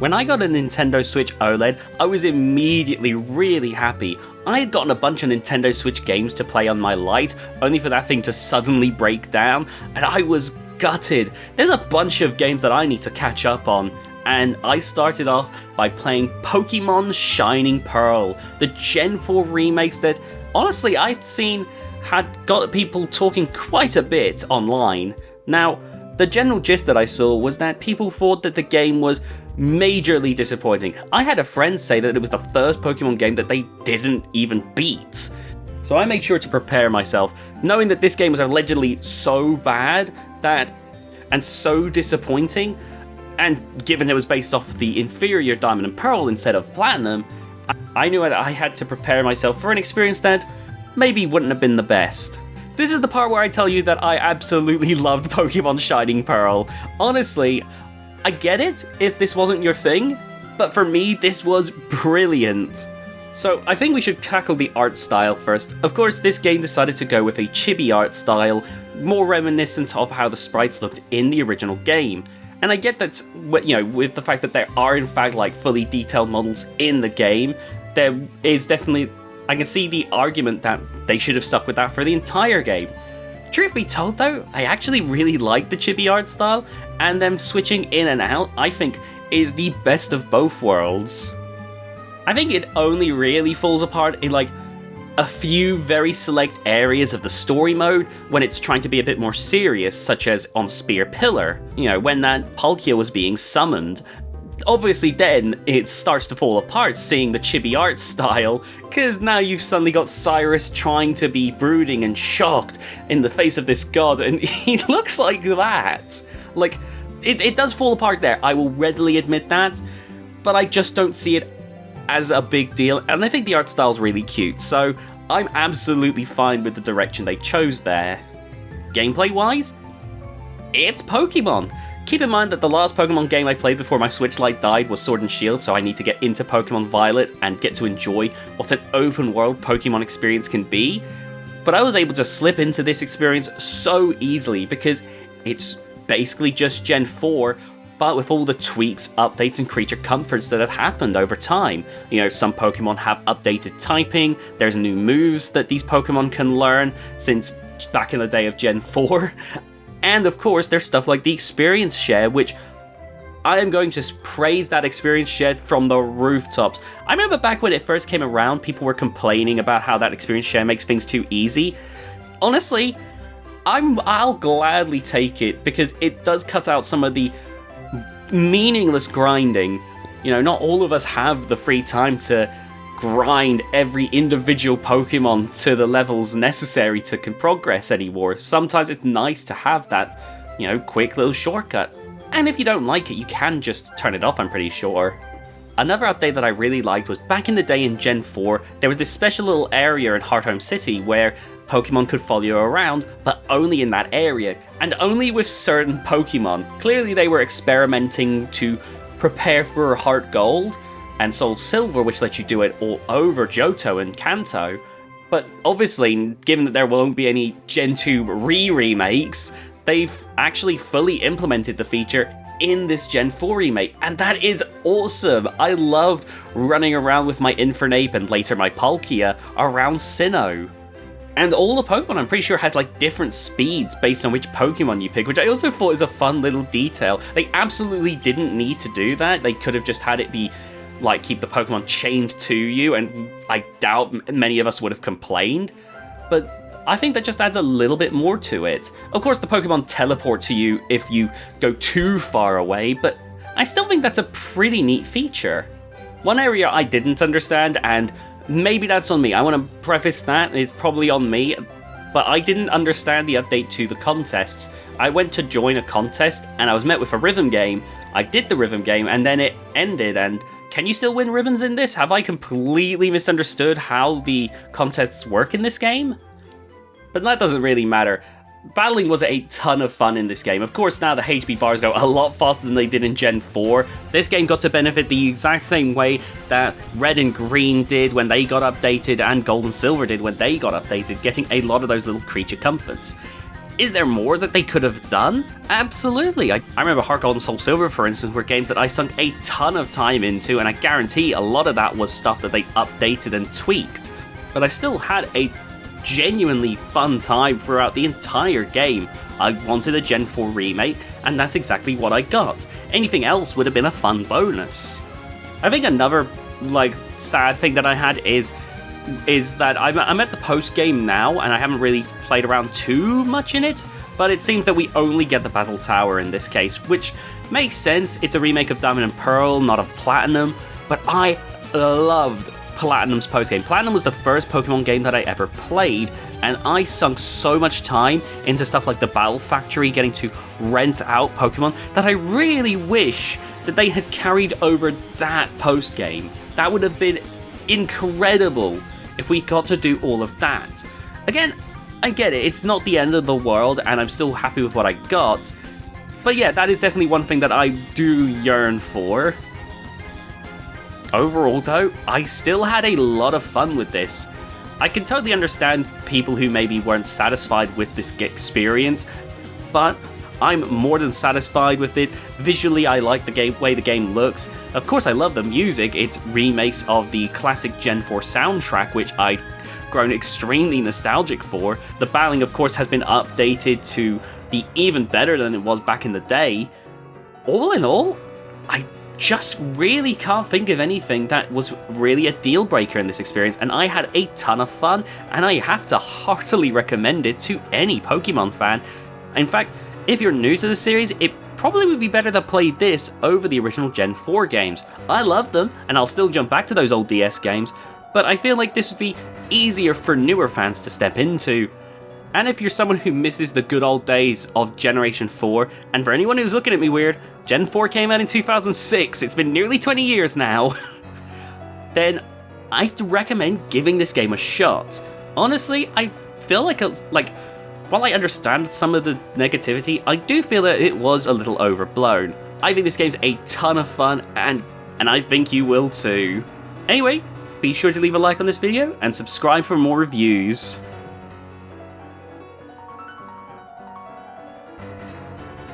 When I got a Nintendo Switch OLED, I was immediately really happy. I had gotten a bunch of Nintendo Switch games to play on my Lite, only for that thing to suddenly break down, and I was gutted. There's a bunch of games that I need to catch up on, and I started off by playing Pokemon Shining Pearl, the Gen 4 remakes that, honestly, I'd seen had got people talking quite a bit online. Now, the general gist that I saw was that people thought that the game was majorly disappointing. I had a friend say that it was the first Pokemon game that they didn't even beat. So I made sure to prepare myself, knowing that this game was allegedly so bad and so disappointing, and given it was based off the inferior Diamond and Pearl instead of Platinum, I knew that I had to prepare myself for an experience that maybe wouldn't have been the best. This is the part where I tell you that I absolutely loved Pokemon Shining Pearl. Honestly, I get it if this wasn't your thing, but for me, this was brilliant. So I think we should tackle the art style first. Of course, this game decided to go with a chibi art style, more reminiscent of how the sprites looked in the original game. And I get that, with the fact that there are in fact like fully detailed models in the game, there is definitely, I can see the argument that they should have stuck with that for the entire game. Truth be told though, I actually really like the chibi art style, and them switching in and out, I think, is the best of both worlds. I think it only really falls apart in like a few very select areas of the story mode when it's trying to be a bit more serious, such as on Spear Pillar, when that Palkia was being summoned. Obviously then it starts to fall apart seeing the chibi art style, because now you've suddenly got Cyrus trying to be brooding and shocked in the face of this god, and he looks like that. Like, it does fall apart there, I will readily admit that, but I just don't see it as a big deal, and I think the art style's really cute, so I'm absolutely fine with the direction they chose there. Gameplay-wise, it's Pokemon. Keep in mind that the last Pokemon game I played before my Switch Lite died was Sword and Shield, so I need to get into Pokemon Violet and get to enjoy what an open-world Pokemon experience can be. But I was able to slip into this experience so easily because it's basically just Gen 4, but with all the tweaks, updates, and creature comforts that have happened over time. Some Pokemon have updated typing, there's new moves that these Pokemon can learn since back in the day of Gen 4. And of course, there's stuff like the experience share, which I am going to praise that experience share from the rooftops. I remember back when it first came around, people were complaining about how that experience share makes things too easy. Honestly, I'll gladly take it because it does cut out some of the meaningless grinding. Not all of us have the free time to grind every individual Pokemon to the levels necessary to progress anymore. Sometimes it's nice to have that, quick little shortcut. And if you don't like it, you can just turn it off, I'm pretty sure. Another update that I really liked was back in the day in Gen 4, there was this special little area in Hearthome City where Pokemon could follow you around, but only in that area, and only with certain Pokemon. Clearly they were experimenting to prepare for Heart Gold and Soul Silver, which lets you do it all over Johto and Kanto. But obviously, given that there won't be any Gen 2 remakes, they've actually fully implemented the feature in this Gen 4 remake, and that is awesome! I loved running around with my Infernape and later my Palkia around Sinnoh. And all the Pokemon, I'm pretty sure, had like different speeds based on which Pokemon you pick, which I also thought is a fun little detail. They absolutely didn't need to do that. They could have just had it be like keep the Pokemon chained to you, and I doubt many of us would have complained. But I think that just adds a little bit more to it. Of course, the Pokemon teleport to you if you go too far away, but I still think that's a pretty neat feature. One area I didn't understand, and maybe that's on me, I want to preface that, it's probably on me, but I didn't understand the update to the contests. I went to join a contest, and I was met with a rhythm game. I did the rhythm game, and then it ended, and can you still win ribbons in this? Have I completely misunderstood how the contests work in this game? But that doesn't really matter. Battling was a ton of fun in this game. Of course, now the HP bars go a lot faster than they did in Gen 4. This game got to benefit the exact same way that Red and Green did when they got updated, and Gold and Silver did when they got updated, getting a lot of those little creature comforts. Is there more that they could have done? Absolutely. I remember Heart Gold and Soul Silver, for instance, were games that I sunk a ton of time into, and I guarantee a lot of that was stuff that they updated and tweaked. But I still had a genuinely fun time throughout the entire game. I wanted a Gen 4 remake, and that's exactly what I got. Anything else would have been a fun bonus. I think another, sad thing that I had is that I'm at the post-game now, and I haven't really played around too much in it, but it seems that we only get the Battle Tower in this case, which makes sense. It's a remake of Diamond and Pearl, not of Platinum, but I loved Platinum's post-game. Platinum was the first Pokemon game that I ever played, and I sunk so much time into stuff like the Battle Factory, getting to rent out Pokemon, that I really wish that they had carried over that post-game. That would have been incredible if we got to do all of that. Again, I get it, it's not the end of the world, and I'm still happy with what I got, but yeah, that is definitely one thing that I do yearn for. Overall though, I still had a lot of fun with this. I can totally understand people who maybe weren't satisfied with this experience, but I'm more than satisfied with it. Visually, I like the way the game looks. Of course, I love the music. It's remakes of the classic Gen 4 soundtrack, which I'd grown extremely nostalgic for. The battling, of course, has been updated to be even better than it was back in the day. All in all, I just really can't think of anything that was really a deal breaker in this experience, and I had a ton of fun, and I have to heartily recommend it to any Pokemon fan. In fact, if you're new to the series, it probably would be better to play this over the original Gen 4 games. I love them, and I'll still jump back to those old DS games, but I feel like this would be easier for newer fans to step into. And if you're someone who misses the good old days of Generation 4, and for anyone who's looking at me weird, Gen 4 came out in 2006, it's been nearly 20 years now, then I'd recommend giving this game a shot. Honestly, I feel like while I understand some of the negativity, I do feel that it was a little overblown. I think this game's a ton of fun, and I think you will too. Anyway, be sure to leave a like on this video, and subscribe for more reviews.